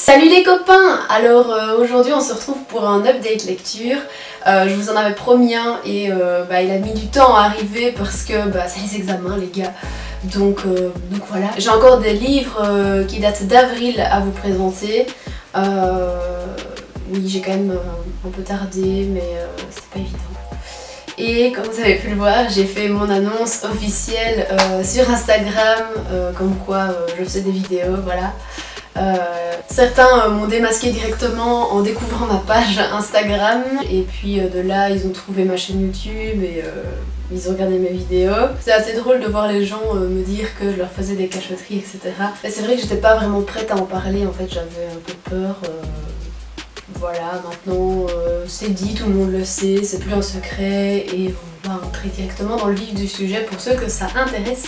Salut les copains! Alors aujourd'hui on se retrouve pour un update lecture. Je vous en avais promis un et il a mis du temps à arriver parce que c'est les examens les gars. Donc voilà. J'ai encore des livres qui datent d'avril à vous présenter. Oui, j'ai quand même un peu tardé mais c'était pas évident. Et comme vous avez pu le voir, j'ai fait mon annonce officielle sur Instagram, comme quoi je faisais des vidéos, voilà. Certains m'ont démasqué directement en découvrant ma page Instagram et puis de là ils ont trouvé ma chaîne YouTube et ils ont regardé mes vidéos. C'est assez drôle de voir les gens me dire que je leur faisais des cachotteries, etc. Mais c'est vrai que j'étais pas vraiment prête à en parler, en fait j'avais un peu peur. Voilà, maintenant c'est dit, tout le monde le sait, c'est plus un secret et on va entrer directement dans le vif du sujet pour ceux que ça intéresse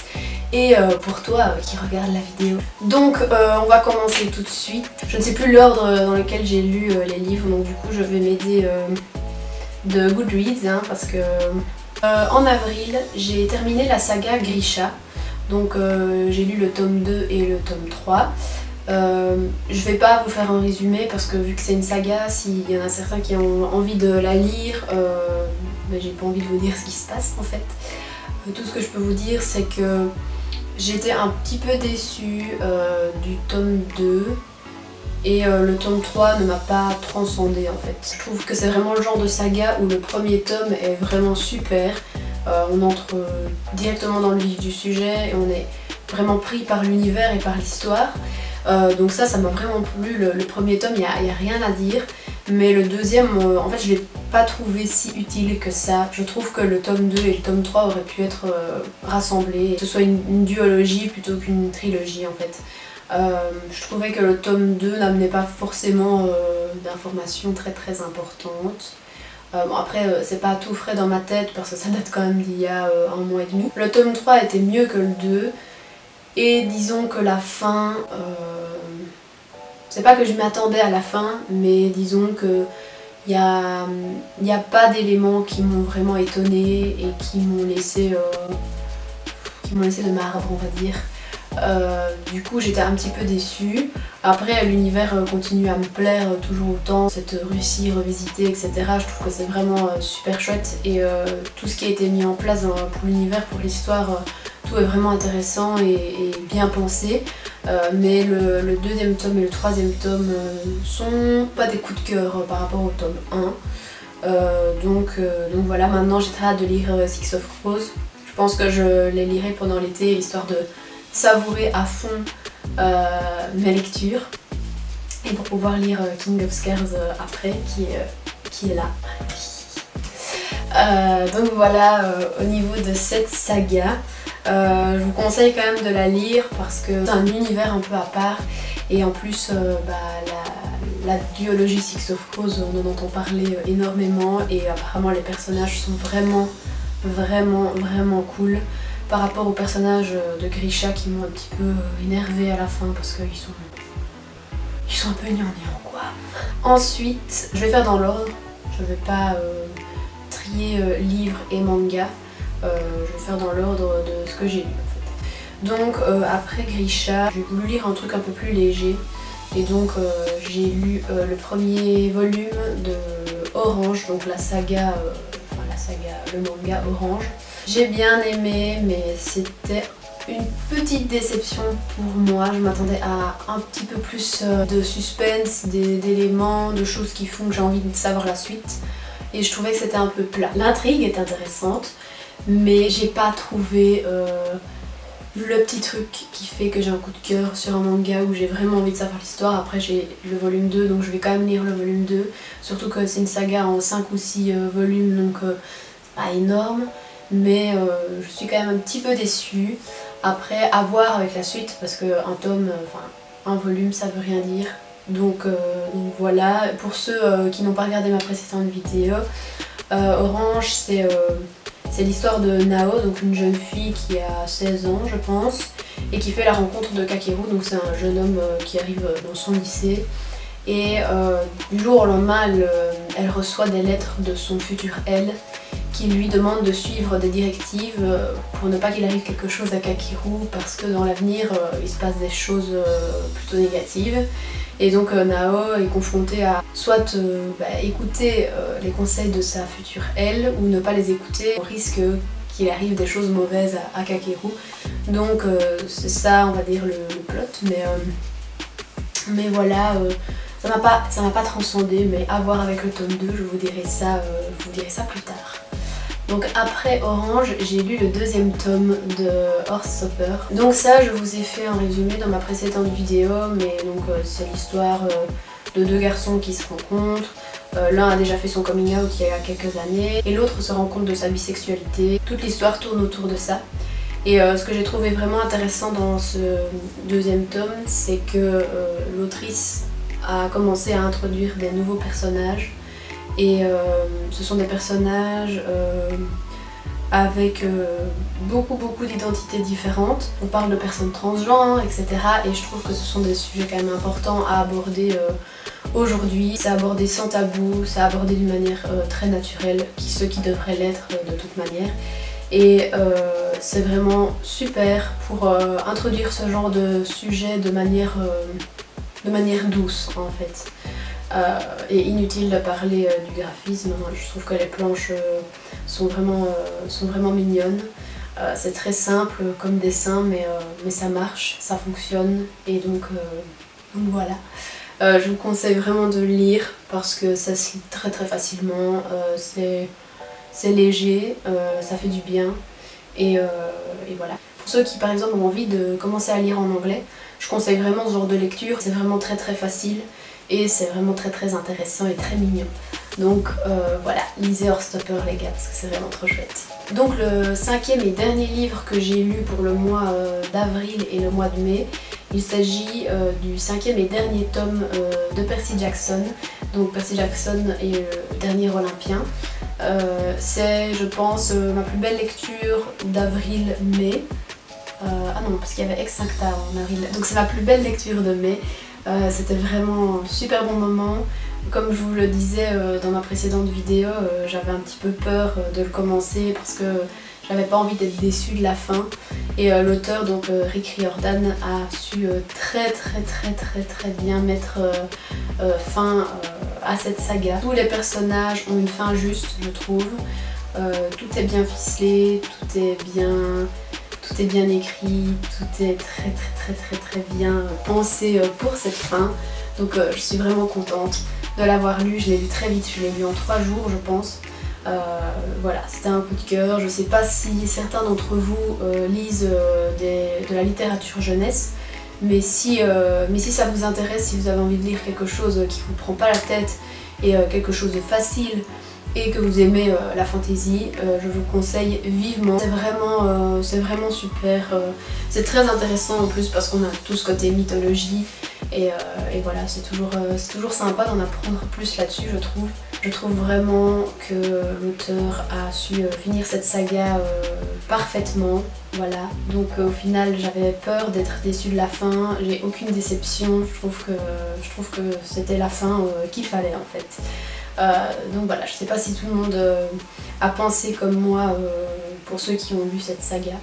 et pour toi qui regarde la vidéo. Donc on va commencer tout de suite. Je ne sais plus l'ordre dans lequel j'ai lu les livres, donc du coup je vais m'aider de Goodreads parce que en avril j'ai terminé la saga Grisha. Donc j'ai lu le tome 2 et le tome 3. Je vais pas vous faire un résumé parce que vu que c'est une saga, s'il y en a certains qui ont envie de la lire, j'ai pas envie de vous dire ce qui se passe en fait. Tout ce que je peux vous dire c'est que j'étais un petit peu déçue du tome 2 et le tome 3 ne m'a pas transcendée en fait. Je trouve que c'est vraiment le genre de saga où le premier tome est vraiment super. On entre directement dans le vif du sujet et on est vraiment pris par l'univers et par l'histoire. Donc ça m'a vraiment plu. Le premier tome, il n'y a rien à dire. Mais le deuxième, en fait je l'ai pas trouvé si utile que ça. Je trouve que le tome 2 et le tome 3 auraient pu être rassemblés, que ce soit une duologie plutôt qu'une trilogie en fait. Je trouvais que le tome 2 n'amenait pas forcément d'informations très importantes. Bon après c'est pas tout frais dans ma tête parce que ça date quand même d'il y a un mois et demi. Le tome 3 était mieux que le 2 et disons que la fin, c'est pas que je m'attendais à la fin, mais disons que il n'y a pas d'éléments qui m'ont vraiment étonnée et qui m'ont laissé de marbre on va dire. Du coup j'étais un petit peu déçue. Après l'univers continue à me plaire toujours autant, cette Russie revisitée etc. Je trouve que c'est vraiment super chouette et tout ce qui a été mis en place pour l'univers, pour l'histoire, tout est vraiment intéressant et bien pensé. Mais le deuxième tome et le troisième tome sont pas des coups de cœur par rapport au tome 1. Donc voilà, maintenant j'ai très hâte de lire Six of Crows. Je pense que je les lirai pendant l'été histoire de savourer à fond mes lectures et pour pouvoir lire King of Scares après qui est là. Donc voilà au niveau de cette saga. Je vous conseille quand même de la lire parce que c'est un univers un peu à part et en plus la duologie Six of Crows on en entend parler énormément et apparemment les personnages sont vraiment cool par rapport aux personnages de Grisha qui m'ont un petit peu énervé à la fin parce qu'ils sont un peu gnangnang quoi. Ensuite je vais faire dans l'ordre, je vais pas trier livres et manga. Je vais faire dans l'ordre de ce que j'ai lu en fait. Donc après Grisha, j'ai voulu lire un truc un peu plus léger et donc j'ai lu le premier volume de Orange, donc la saga, le manga Orange. J'ai bien aimé mais c'était une petite déception pour moi. Je m'attendais à un petit peu plus de suspense, d'éléments, de choses qui font que j'ai envie de savoir la suite et je trouvais que c'était un peu plat. L'intrigue est intéressante mais j'ai pas trouvé le petit truc qui fait que j'ai un coup de cœur sur un manga où j'ai vraiment envie de savoir l'histoire. Après j'ai le volume 2 donc je vais quand même lire le volume 2, surtout que c'est une saga en 5 ou 6 volumes donc pas énorme mais je suis quand même un petit peu déçue. Après à voir avec la suite parce qu'un tome, un volume ça veut rien dire. Donc voilà, pour ceux qui n'ont pas regardé ma précédente vidéo, Orange c'est l'histoire de Nao, donc une jeune fille qui a 16 ans je pense et qui fait la rencontre de Kakeru, donc c'est un jeune homme qui arrive dans son lycée et du jour au lendemain elle reçoit des lettres de son futur elle qui lui demande de suivre des directives pour ne pas qu'il arrive quelque chose à Kakeru parce que dans l'avenir il se passe des choses plutôt négatives. Et donc Nao est confronté à soit écouter les conseils de sa future elle ou ne pas les écouter au risque qu'il arrive des choses mauvaises à Kakeru. Donc c'est ça on va dire le plot, mais voilà, ça m'a pas transcendé, mais à voir avec le tome 2, je vous dirai ça plus tard. Donc après Orange, j'ai lu le deuxième tome de Heartstopper. Donc ça, je vous ai fait un résumé dans ma précédente vidéo, mais donc c'est l'histoire de deux garçons qui se rencontrent. L'un a déjà fait son coming out il y a quelques années, et l'autre se rend compte de sa bisexualité. Toute l'histoire tourne autour de ça. Et ce que j'ai trouvé vraiment intéressant dans ce deuxième tome, c'est que l'autrice a commencé à introduire des nouveaux personnages. Et ce sont des personnages avec beaucoup d'identités différentes. On parle de personnes transgenres, etc. Et je trouve que ce sont des sujets quand même importants à aborder aujourd'hui. C'est abordé sans tabou, c'est abordé d'une manière très naturelle, ce qui devrait l'être de toute manière. Et c'est vraiment super pour introduire ce genre de sujet de manière douce en fait. Et inutile de parler du graphisme, je trouve que les planches sont vraiment mignonnes. C'est très simple comme dessin, mais ça marche, ça fonctionne, et donc voilà. Je vous conseille vraiment de le lire parce que ça se lit très facilement, c'est léger, ça fait du bien, et voilà. Pour ceux qui par exemple ont envie de commencer à lire en anglais, je conseille vraiment ce genre de lecture, c'est vraiment très facile. Et c'est vraiment très intéressant et très mignon. Donc voilà, lisez Heartstopper les gars, parce que c'est vraiment trop chouette. Donc le cinquième et dernier livre que j'ai lu pour le mois d'avril et le mois de mai, il s'agit du cinquième et dernier tome de Percy Jackson. Donc Percy Jackson est le dernier Olympien. C'est, je pense, ma plus belle lecture d'avril-mai. Ah non, parce qu'il y avait Extincta en avril. Donc c'est ma plus belle lecture de mai. C'était vraiment un super bon moment. Comme je vous le disais dans ma précédente vidéo, j'avais un petit peu peur de le commencer parce que j'avais pas envie d'être déçue de la fin. Et l'auteur, donc Rick Riordan, a su très bien mettre fin à cette saga. Tous les personnages ont une fin juste, je trouve. Tout est bien ficelé, tout est bien écrit, tout est très bien pensé pour cette fin. Donc je suis vraiment contente de l'avoir lu. Je l'ai lu très vite, je l'ai lu en 3 jours je pense. Voilà, c'était un coup de cœur. Je sais pas si certains d'entre vous lisent de la littérature jeunesse, mais si ça vous intéresse, si vous avez envie de lire quelque chose qui vous prend pas la tête et quelque chose de facile, et que vous aimez la fantasy, je vous conseille vivement. C'est vraiment super. C'est très intéressant en plus parce qu'on a tout ce côté mythologie et voilà, c'est toujours sympa d'en apprendre plus là-dessus, je trouve. Je trouve vraiment que l'auteur a su finir cette saga parfaitement. Voilà, donc au final j'avais peur d'être déçue de la fin, j'ai aucune déception, je trouve que c'était la fin qu'il fallait en fait. Donc voilà, je sais pas si tout le monde a pensé comme moi pour ceux qui ont lu cette saga,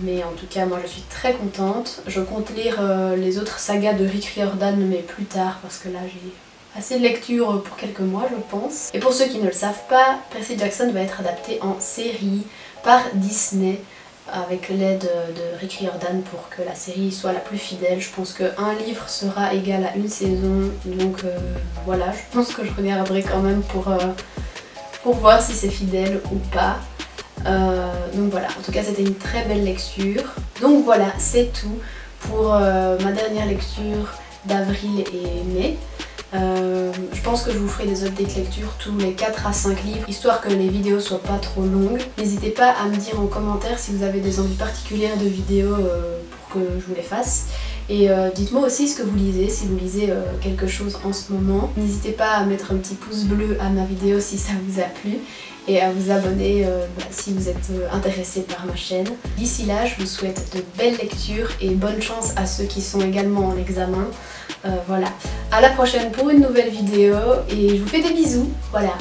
mais en tout cas moi je suis très contente. Je compte lire les autres sagas de Rick Riordan mais plus tard parce que là j'ai assez de lecture pour quelques mois je pense. Et pour ceux qui ne le savent pas, Percy Jackson va être adapté en série par Disney avec l'aide de Rick Riordan pour que la série soit la plus fidèle. Je pense qu'un livre sera égal à une saison, donc voilà, je pense que je regarderai quand même pour voir si c'est fidèle ou pas. Donc voilà, en tout cas c'était une très belle lecture. Donc voilà, c'est tout pour ma dernière lecture d'avril et mai. Je pense que je vous ferai des updates lecture tous les 4 à 5 livres, histoire que les vidéos soient pas trop longues. N'hésitez pas à me dire en commentaire si vous avez des envies particulières de vidéos pour que je vous les fasse. Et dites-moi aussi ce que vous lisez, si vous lisez quelque chose en ce moment. N'hésitez pas à mettre un petit pouce bleu à ma vidéo si ça vous a plu et à vous abonner si vous êtes intéressé par ma chaîne. D'ici là, je vous souhaite de belles lectures et bonne chance à ceux qui sont également en examen. Voilà, à la prochaine pour une nouvelle vidéo et je vous fais des bisous, voilà.